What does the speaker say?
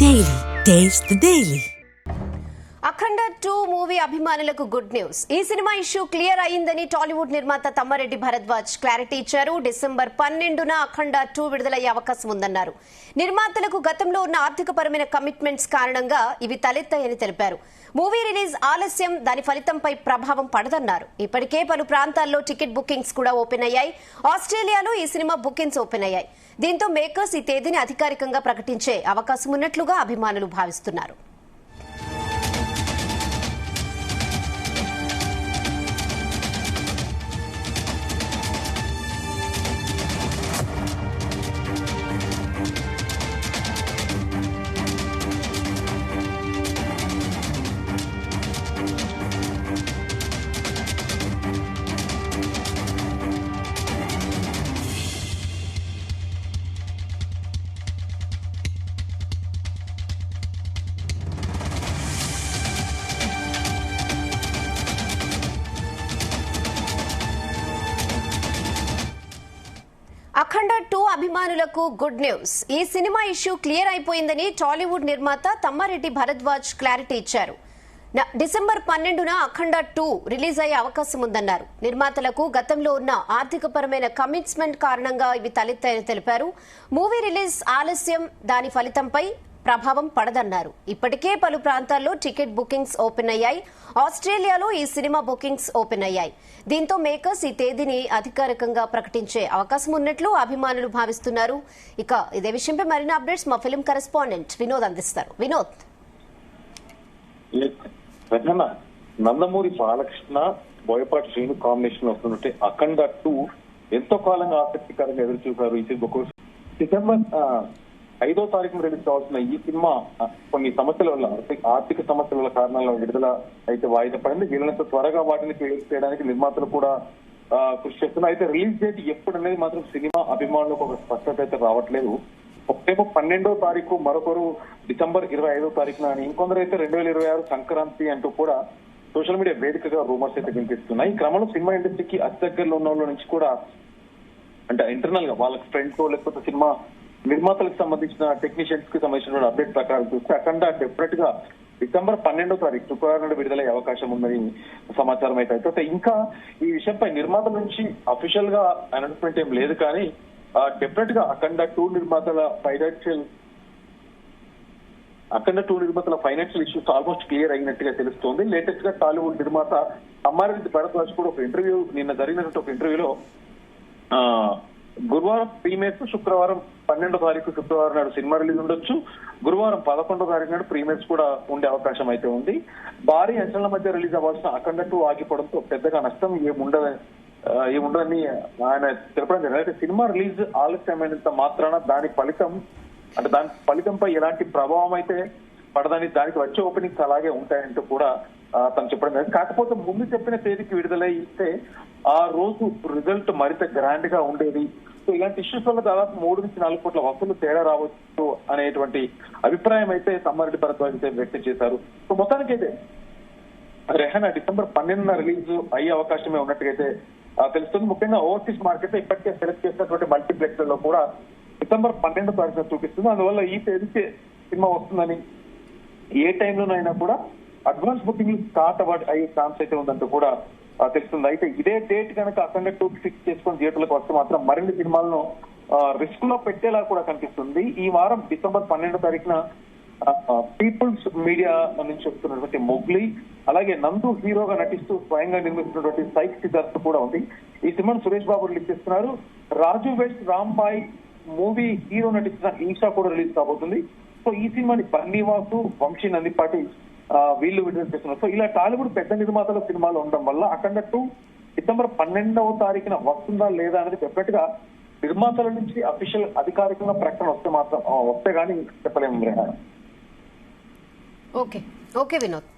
Daily. Taste the Daily. Akhanda 2 movie అభిమానులకు good news. ఈ cinema issue clear అయిందని టాలీవుడ్ నిర్మాత తమ్మారెడ్డి భరద్వాజ్ క్లారిటీ ఇచ్చారు. డిసెంబర్ 12న అఖండ 2 విడుదలయ్యే అవకాశం ఉందన్నారు. నిర్మాతలకు గతంలో ఉన్న ఆర్థికపరమైన కమిట్మెంట్స్ కారణంగా ఇవి తలెత్తాయని తెలిపారు. మూవీ రిలీజ్ ఆలస్యం దాని ఫలితంపై ప్రభావం పడదన్నారు. ఇప్పటికే పలు ప్రాంతాల్లో టికెట్ బుకింగ్స్ కూడా ఓపెన్ అయ్యాయి. ఆస్ట్రేలియాలో ఈ సినిమా బుకింగ్స్ ఓపెన్ అయ్యాయి. దీంతో మేకర్స్ ఈ తేదీని అధికారికంగా ప్రకటించే అవకాశం ఉన్నట్లుగా అభిమానులు భావిస్తున్నారు. అఖండ 2 అభిమానులకు గుడ్ న్యూస్. ఈ సినిమా ఇష్యూ క్లియర్ అయిపోయిందని టాలీవుడ్ నిర్మాత తమ్మారెడ్డి భరద్వాజ్ క్లారిటీ ఇచ్చారు. డిసెంబర్ 12న అఖండ 2 రిలీజ్ అయ్యే అవకాశం ఉందన్నారు. నిర్మాతలకు గతంలో ఉన్న ఆర్థికపరమైన కమిట్మెంట్ కారణంగా ఇవి తలెత్తాయని తెలిపారు. మూవీ రిలీజ్ ఆలస్యం దాని ఫలితంపై ప్రభావం పడదన్నారు. ఇప్పటికే పలు ప్రాంతాల్లో టికెట్ బుకింగ్స్ ఓపెన్ అయ్యాయి. ఆస్ట్రేలియాలో ఈ సినిమా బుకింగ్స్ ఓపెన్ అయ్యాయి. దీంతో మేకర్స్ ఈ తేదీని అధికారికంగా ప్రకటించే అవకాశం ఉన్నట్లు అభిమానులు భావిస్తున్నారు. ఇక ఇదే విషయంపై మరిన్ని అప్డేట్స్ మా ఫిల్మ్ కరెస్పాండెంట్ వినోద్ అందిస్తారు. వినోద్, నందమూరి బాలకృష్ణ బోయపాటి శ్రీను కాంబినేషన్ వస్తున్నట్టే అఖండ 2 ఎంతో కాలంగా ఆసక్తికరంగా ఎదురు చూశారు. ఈ సినిమా డిసెంబర్ 5వ తారీఖున రిలీజ్ కావాల్సిన ఈ సినిమా కొన్ని సమస్యల వల్ల, ఆర్థిక సమస్యల వల్ల కారణాల విడుదల అయితే వాయిదా పడింది. వీళ్ళంత త్వరగా వాటిని క్లియర్ చేయడానికి నిర్మాతలు కూడా కృషి చేస్తున్నారు. అయితే రిలీజ్ డేట్ ఎప్పుడు అనేది మాత్రం సినిమా అభిమానులకు ఒక స్పష్టత అయితే రావట్లేదు. ఒకటేమో 12వ తారీఖు, మరొకరు డిసెంబర్ 25వ తారీఖున అని, ఇంకొందరు అయితే 2026 సంక్రాంతి అంటూ కూడా సోషల్ మీడియా వేదికగా రూమర్స్ అయితే వినిపిస్తున్నాయి. ఈ క్రమంలో సినిమా ఇండస్ట్రీకి అతి దగ్గరలో ఉన్న వాళ్ళ నుంచి కూడా, అంటే ఇంటర్నల్ గా వాళ్ళకి ఫ్రెండ్స్ లేకపోతే సినిమా నిర్మాతలకు సంబంధించిన టెక్నీషియన్స్ కి సంబంధించిన అప్డేట్ ప్రకారం చూస్తే అఖండ డెఫినెట్ గా డిసెంబర్ 12వ తారీఖు శుక్రవారం నుండి విడుదలయ్యే అవకాశం ఉందని సమాచారం అయితే ఇంకా ఈ విషయంపై నిర్మాతల నుంచి అఫీషియల్ గా అనౌన్స్మెంట్ ఏం లేదు. కానీ డెఫినెట్ గా అఖండ 2 నిర్మాతల ఫైనాన్షియల్ ఇష్యూస్ ఆల్మోస్ట్ క్లియర్ అయినట్టుగా తెలుస్తోంది. లేటెస్ట్ గా టాలీవుడ్ నిర్మాత తమ్మారెడ్డి భరద్వాజ్ కూడా ఒక ఇంటర్వ్యూ, నిన్న జరిగినటువంటి ఒక ఇంటర్వ్యూలో గురువారం ప్రీమియర్స్, శుక్రవారం 12వ తారీఖు శుక్రవారం నాడు సినిమా రిలీజ్ ఉండొచ్చు. గురువారం 11వ తారీఖు నాడు ప్రీమియర్స్ కూడా ఉండే అవకాశం అయితే ఉంది. భారీ అంచనాల మధ్య రిలీజ్ అవ్వాల్సిన అఖండ 2 ఆగిపోవడంతో పెద్దగా నష్టం ఏముండదని ఆయన తెలపడం జరిగింది. అయితే సినిమా రిలీజ్ ఆలస్యమైనంత మాత్రాన దాని ఫలితంపై ఎలాంటి ప్రభావం అయితే పడదని, దానికి వచ్చే ఓపెనింగ్స్ అలాగే ఉంటాయంటూ కూడా తను చెప్పడం జరిగింది. కాకపోతే ముందు చెప్పిన తేదీకి విడుదలైతే ఆ రోజు రిజల్ట్ మరింత గ్రాండ్ గా ఉండేది. సో ఇలాంటి ఇష్యూస్ వల్ల దాదాపు 3 నుంచి 4 కోట్ల వసూలు తేడా రావచ్చు అనేటువంటి అభిప్రాయం అయితే తమ్మారెడ్డి భరద్వాజ్ అయితే వ్యక్తం చేశారు. సో మొత్తానికైతే రెహనా డిసెంబర్ 12న రిలీజ్ అయ్యే అవకాశమే ఉన్నట్టుగైతే తెలుస్తుంది. ముఖ్యంగా ఓవర్సీస్ మార్కెట్ ఇప్పటికే సెలెక్ట్ చేసినటువంటి మల్టీప్లెక్స్ లలో కూడా డిసెంబర్ 12వ తారీఖున చూపిస్తుంది. అందువల్ల ఈ తేదీకే సినిమా వస్తుందని, ఏ టైంలోనైనా కూడా అడ్వాన్స్ బుకింగ్ స్టార్ట్ అయ్యే ఛాన్స్ అయితే ఉందంటూ కూడా తెలుస్తుంది. అయితే ఇదే డేట్ కనుక అఖండ 2 ఫిక్స్ చేసుకుని థియేటర్లకు వస్తే మాత్రం మరిన్ని సినిమాలను రిస్క్ లో పెట్టేలా కూడా కనిపిస్తుంది. ఈ వారం డిసెంబర్ 12వ తారీఖున పీపుల్స్ మీడియా నుంచి వస్తున్నటువంటి మొగ్లీ, అలాగే నందు హీరోగా నటిస్తూ స్వయంగా నిర్మిస్తున్నటువంటి సైక్ సిద్ధార్థ్ కూడా ఉంది. ఈ సినిమాను సురేష్ బాబు రిలీజ్ చేస్తున్నారు. రాజు వెస్ట్ రాంబాయ్ మూవీ హీరో నటిస్తున్న ఈషా కూడా రిలీజ్ కాబోతుంది. సో ఈ సినిమాని బన్నీవాసు, వంశీ నందిపాటి వీళ్ళు విడుదల చేస్తున్నారు. సో ఇలా టాలీవుడ్ పెద్ద నిర్మాతల సినిమాలు ఉండడం వల్ల అఖండ 2 డిసెంబర్ 12వ తారీఖున వస్తుందా లేదా అనేది డెఫినెట్ గా నిర్మాతల నుంచి అఫీషియల్ అధికారికంగా ప్రకటన వస్తే గానీ చెప్పలేము. ఓకే వినోద్.